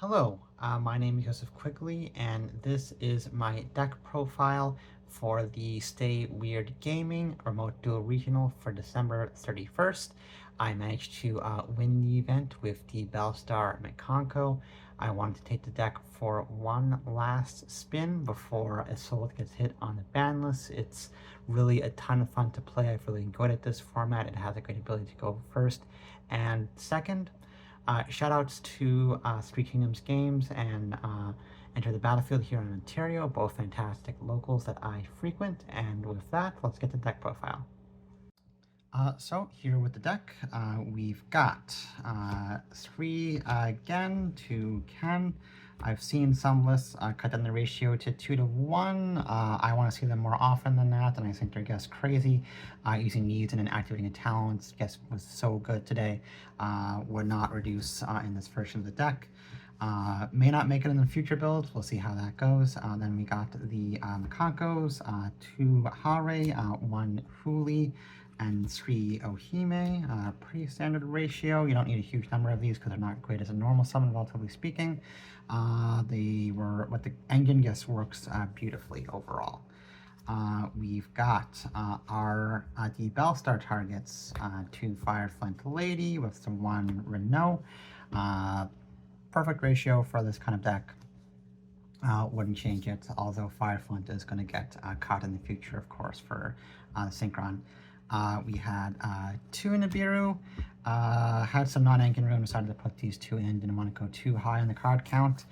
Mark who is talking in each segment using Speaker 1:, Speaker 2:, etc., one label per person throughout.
Speaker 1: Hello, my name is Joseph Quigley, and this is my deck profile for the Stay Weird Gaming Remote Duel Regional for December 31st. I managed to win the event with the Diabellestar Mikanko. I wanted to take the deck for one last spin before ISOLDE gets hit on the ban list. It's really a ton of fun to play. I've really enjoyed it this format. It has a great ability to go first and second. Shoutouts to Three Kingdoms Games and Enter the Battlefield here in Ontario, both fantastic locals that I frequent. And with that, let's get the deck profile. So here with the deck, we've got 3 again to Ken. I've seen some lists cut down the ratio to 2 to 1. I want to see them more often than that, and I think they're just crazy. Using needs and activating a talent just was so good today. Would not reduce in this version of the deck. May not make it in the future builds. We'll see how that goes. Then we got the Mikankos, 2 Hare, 1 Huli, and 3 Ohime. Pretty standard ratio. You don't need a huge number of these because they're not great as a normal summon, relatively speaking. But the engine just works beautifully overall. We've got our Diabellestar targets, 2 Fireflint Lady with the 1 Renault. Perfect ratio for this kind of deck. Wouldn't change it, although Fireflint is going to get caught in the future, of course, for Synchron. We had 2 Nibiru, had some non-Ankin room, decided to put these 2 in, didn't want to go too high on the card count.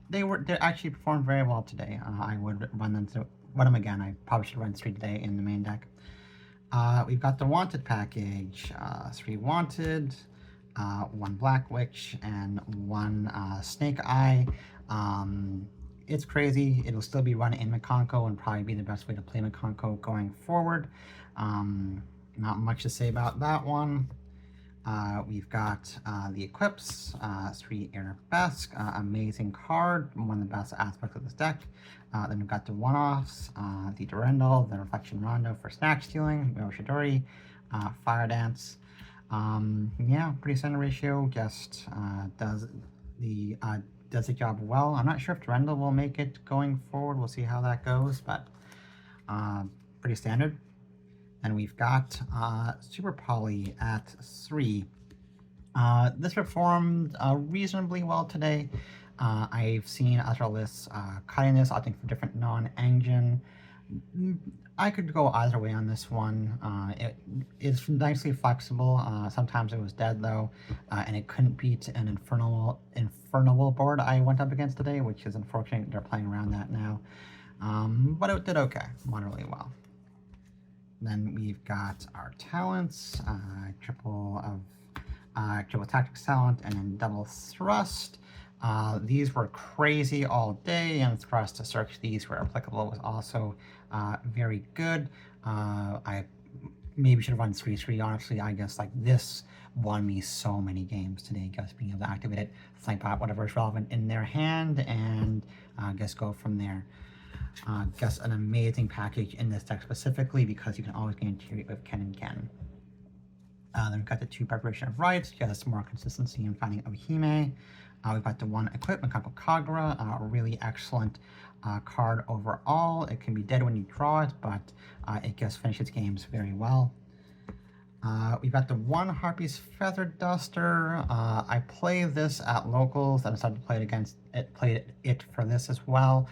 Speaker 1: They actually performed very well today. I would run them again. I probably should run 3 today in the main deck. We've got the Wanted package, 3 Wanted, 1 Black Witch, and 1 Snake Eye. It's crazy. It'll still be run in Mikanko and probably be the best way to play Mikanko going forward. Not much to say about that one. We've got the Eclipse, 3 Arabesque, amazing card, one of the best aspects of this deck. Then we've got the one-offs, the Durendal, the Reflection Rondo for snack stealing, Yoshidori, Fire Dance. Yeah, pretty standard ratio, just does the job well. I'm not sure if Durendal will make it going forward. We'll see how that goes, but pretty standard. And we've got Super Poly at 3. This performed reasonably well today. I've seen other lists cutting this, opting for different non-engine. I could go either way on this one. It is nicely flexible. Sometimes it was dead though, and it couldn't beat an Infernal board I went up against today, which is unfortunate. They're playing around that now, but it did okay, moderately well. Then we've got our talents, triple tactics talent, and then double thrust. These were crazy all day, and thrust to search these where applicable was also very good. I maybe should have run 3-3, honestly. I guess like this won me so many games today, just being able to activate it, think out whatever is relevant in their hand, and just go from there. Just an amazing package in this deck specifically because you can always guarantee it with Ken and Ken. Then we've got the 2 Preparation of Rites, just more consistency in finding Ohime. We've got the 1 Equip, Mikanko Kagura, a really excellent card overall. It can be dead when you draw it, but it just finishes games very well. We've got the 1 Harpy's Feather Duster. I play this at locals and decided to play it for this as well.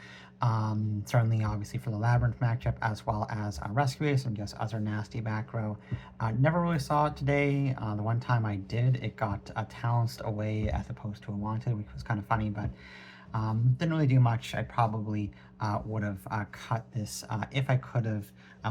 Speaker 1: Certainly, obviously, for the Labyrinth matchup, as well as Rescue Ace and just other nasty back row. Never really saw it today. The one time I did, it got Talanced away as opposed to a Wanted, which was kind of funny, but didn't really do much. I probably would have cut this if I could have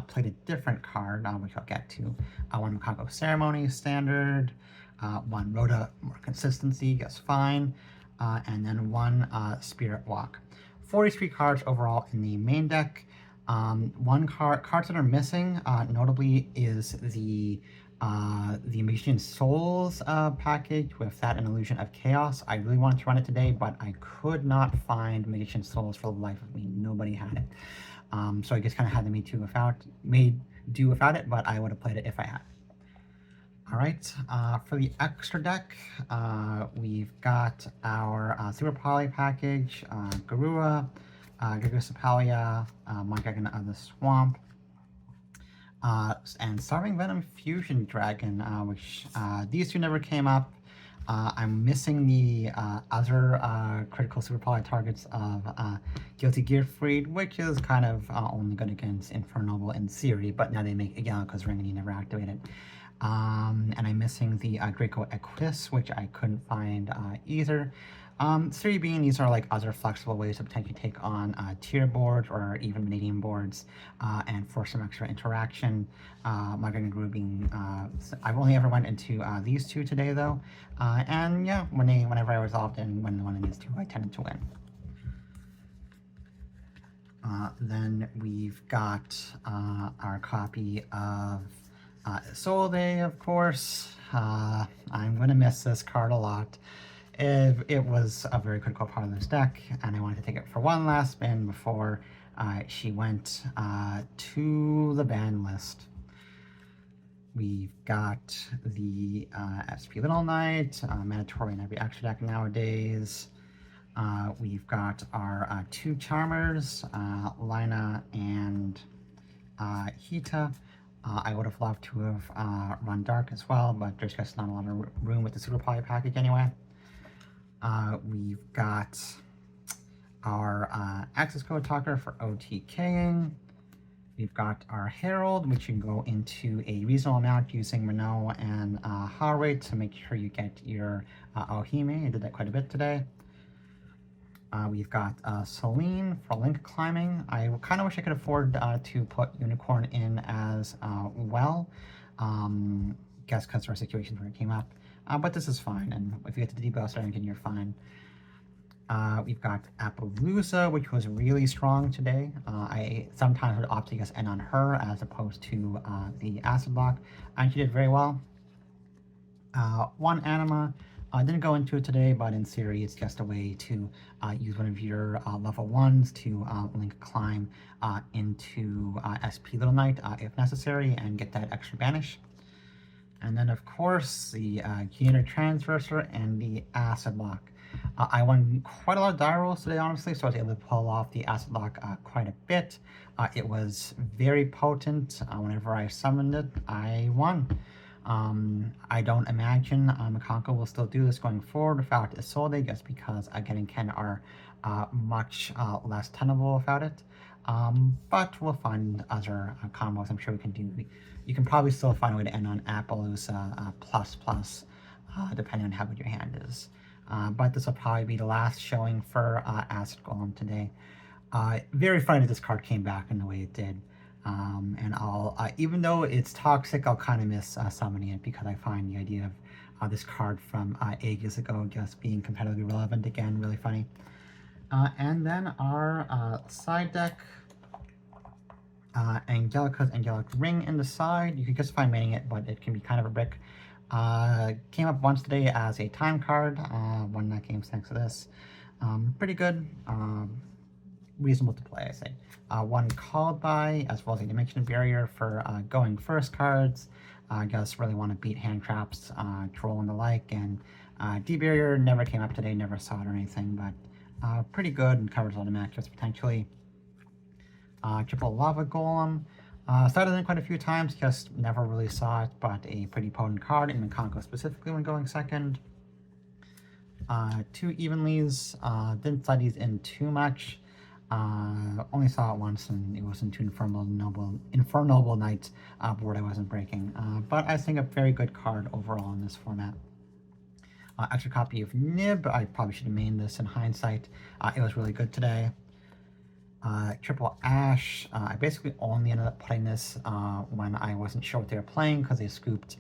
Speaker 1: played a different card, which I'll get to. 1 Mikanko Ceremony, standard. 1 Rhoda, more consistency, just fine. And then 1 Spirit Walk. 43 cards overall in the main deck. Cards that are missing, notably, is the Magician Souls package with that and Illusion of Chaos. I really wanted to run it today, but I could not find Magician Souls for the life of me. Nobody had it. So I just kind of had to made do without it, but I would have played it if I had. All right, for the extra deck, we've got our Super Poly package, Garura, Gigasapalia, Mondragon of the Swamp, and Starving Venom Fusion Dragon, which these two never came up. I'm missing the other critical Super Poly targets of Guilty Gear Freed, which is kind of only good against Infernoble in theory, but now they make again because Ring and you never activate it. And I'm missing the Draco Equitis, which I couldn't find either. Theory being these are like other flexible ways to potentially take on tier boards or even Vanadium boards and force some extra interaction. Migraine Guru being, I've only ever went into these two today though. And yeah, whenever I resolved and when one of these two, I tended to win. Then we've got our copy of ISOLDE, of course. I'm going to miss this card a lot. It was a very critical part of this deck, and I wanted to take it for one last spin before she went to the ban list. We've got the SP Little Knight, mandatory in every extra deck nowadays. We've got our two Charmers, Lina and Hita. I would have loved to have run Dark as well, but there's just not a lot of room with the Super Poly package anyway. We've got our access code talker for OTKing. We've got our Herald, which you can go into a reasonable amount using Renault and heart rate to make sure you get your Ohime. I did that quite a bit today. We've got Celine for link climbing. I kind of wish I could afford to put Unicorn in as well. Guess because there are situations where it came up. But this is fine, and if you get to the Diabellestar engine, you're fine. We've got Appaloosa, which was really strong today. I sometimes would opt to just end on her as opposed to the Acid Block, and she did very well. One Anima. I didn't go into it today, but in theory, it's just a way to use one of your level 1s to link climb into SP Little Knight if necessary and get that extra banish. And then, of course, the Gator Transverser and the Acid Lock. I won quite a lot of die rolls today, honestly, so I was able to pull off the Acid Lock quite a bit. It was very potent. Whenever I summoned it, I won. I don't imagine Mikanko will still do this going forward without ISOLDE, just because getting Ken are much less tenable without it. But we'll find other combos I'm sure we can do. You can probably still find a way to end on Appaloosa ++, depending on how good your hand is. But this will probably be the last showing for Acid Golem today. Very funny that this card came back in the way it did. And I'll, even though it's toxic, I'll kind of miss summoning it because I find the idea of this card from ages ago just being competitively relevant again really funny. And then our side deck, Angelica's Angelic Ring in the side. You can just find manning it, but it can be kind of a brick. Came up once today as a time card, one that came thanks to this. Pretty good. Reasonable to play, I say. One Called By, as well as a Dimension Barrier for going first cards. I just really want to beat hand traps, troll and the like, and D-Barrier never came up today, never saw it or anything, but pretty good and covers all the matchups potentially. Triple Lava Golem. Started in quite a few times, just never really saw it, but a pretty potent card in Mikanko specifically when going second. Two Evenlies, didn't slide these in too much. Only saw it once, and it was into Infernoble Knight board I wasn't breaking. But I think a very good card overall in this format. Extra copy of Nib. I probably should have made this in hindsight. It was really good today. Triple Ash. I basically only ended up putting this when I wasn't sure what they were playing because they scooped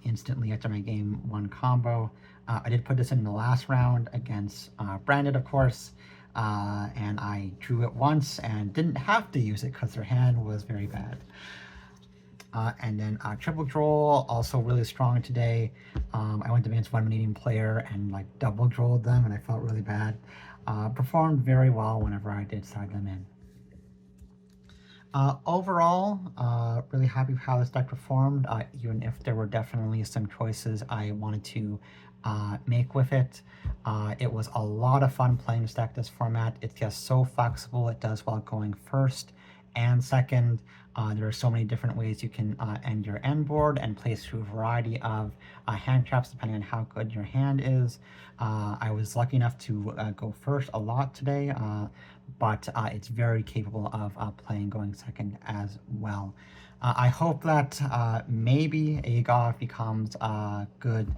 Speaker 1: instantly after my game 1 combo. I did put this in the last round against Branded, of course. And I drew it once and didn't have to use it because their hand was very bad. And then Triple Droll, also really strong today. I went against one Vanadium player and like double drolled them, and I felt really bad. Performed very well whenever I did side them in. Overall, really happy with how this deck performed, even if there were definitely some choices I wanted to make with it. It was a lot of fun playing this deck this format. It's just so flexible. It does well going first and second. There are so many different ways you can end your end board and play through a variety of hand traps depending on how good your hand is. I was lucky enough to go first a lot today, but it's very capable of playing going second as well. I hope that maybe Yugioh becomes a good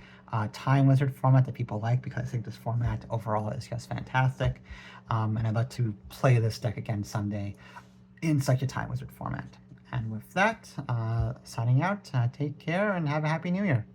Speaker 1: time wizard format that people like, because I think this format overall is just fantastic. And I'd like to play this deck again someday in such a time wizard format. And with that, signing out, take care and have a happy new year.